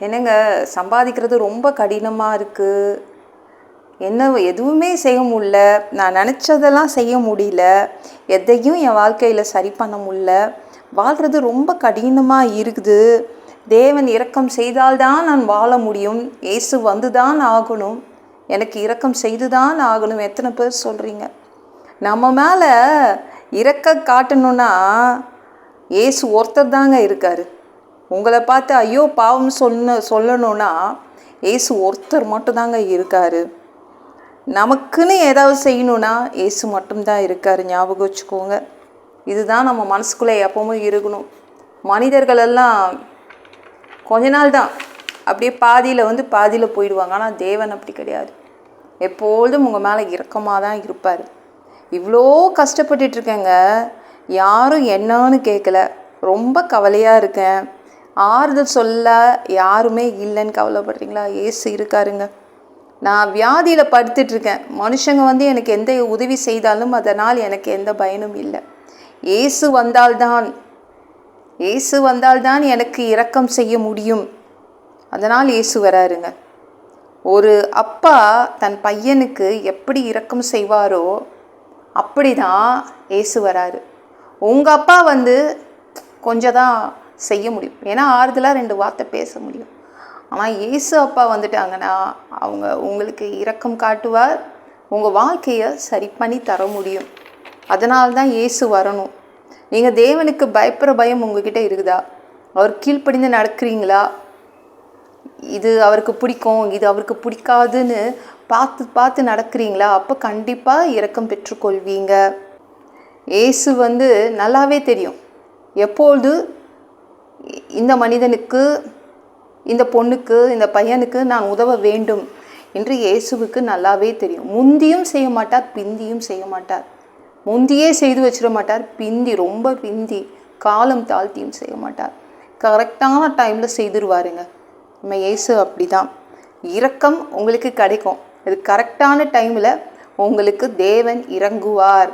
என்னங்க, சம்பாதிக்கிறது ரொம்ப கடினமாக இருக்குது. என்ன எதுவுமே செய்ய முடியல. நான் நினச்சதெல்லாம் செய்ய முடியல. எதையும் என் வாழ்க்கையில் சரி பண்ண முடியல. வாழ்கிறது ரொம்ப கடினமாக இருக்குது. தேவன் இரக்கம் செய்தால்தான் நான் வாழ முடியும். இயேசு வந்து தான் ஆகணும். எனக்கு இரக்கம் செய்து தான் ஆகணும். எத்தனை பேர் சொல்கிறீங்க? நம்ம மேலே இரக்கம் காட்டணுன்னா இயேசு ஒருத்தர் தாங்க இருக்கார். உங்களை பார்த்து ஐயோ பாவம் சொல்லணுன்னா இயேசு ஒருத்தர் மட்டும்தாங்க இருக்கார். நமக்குன்னு ஏதாவது செய்யணுன்னா இயேசு மட்டும்தான் இருக்கார். ஞாபகம் வச்சுக்கோங்க. இதுதான் நம்ம மனசுக்குள்ளே எப்பவும் இருக்கணும். மனிதர்களெல்லாம் கொஞ்ச நாள் தான் அப்படியே பாதியில் போயிடுவாங்க. ஆனால் தேவன் அப்படி கிடையாது. எப்பொழுதும் உங்கள் மேலே இரக்கமாக தான் இருப்பார். இவ்வளோ கஷ்டப்பட்டுட்ருக்கேங்க, யாரும் என்னான்னு கேட்கல, ரொம்ப கவலையாக இருக்கேன், ஆறுதல் சொல்ல யாருமே இல்லைன்னு கவலைப்படுறீங்களா? இயேசு இருக்காருங்க. நான் வியாதியில் படுத்துட்ருக்கேன். மனுஷங்க வந்து எனக்கு எந்த உதவி செய்தாலும் அதனால் எனக்கு எந்த பயனும் இல்லை. இயேசு வந்தால்தான் எனக்கு இரக்கம் செய்ய முடியும். அதனால் இயேசு வராருங்க. ஒரு அப்பா தன் பையனுக்கு எப்படி இரக்கம் செய்வாரோ அப்படி தான் இயேசு வராரு. உங்கள் அப்பா வந்து கொஞ்சம் தான் செய்ய முடியும், ஏன்னா ஆறுதலாக 2 வார்த்தை பேச முடியும். ஆனால் இயேசு அப்பா வந்துட்டாங்கன்னா அவங்க உங்களுக்கு இரக்கம் காட்டுவார், உங்கள் வாழ்க்கையை சரி பண்ணி தர முடியும். அதனால்தான் இயேசு வரணும். நீங்கள் தேவனுக்கு பயப்படுற பயம் உங்ககிட்ட இருக்குதா? அவர் கீழ்ப்படிந்து நடக்கிறீங்களா? இது அவருக்கு பிடிக்கும், இது அவருக்கு பிடிக்காதுன்னு பார்த்து நடக்கிறீங்களா? அப்போ கண்டிப்பாக இரக்கம் பெற்றுக்கொள்வீங்க. இயேசு வந்து நல்லாவே தெரியும் எப்பொழுது இந்த மனிதனுக்கு, இந்த பொண்ணுக்கு, இந்த பையனுக்கு நான் உதவ வேண்டும் என்று இயேசுவுக்கு நல்லாவே தெரியும். முந்தியும் செய்ய மாட்டார், பிந்தியும் செய்ய மாட்டார். முந்தியே செய்து வச்சிட மாட்டார், ரொம்ப பிந்தி காலம் தாழ்த்தியும் செய்ய மாட்டார். கரெக்டான டைமில் செய்துருவாருங்க. நம்ம இயேசு அப்படி தான். இரக்கம் உங்களுக்கு கிடைக்கும். அது கரெக்டான டைமில் உங்களுக்கு தேவன் இறங்குவார்.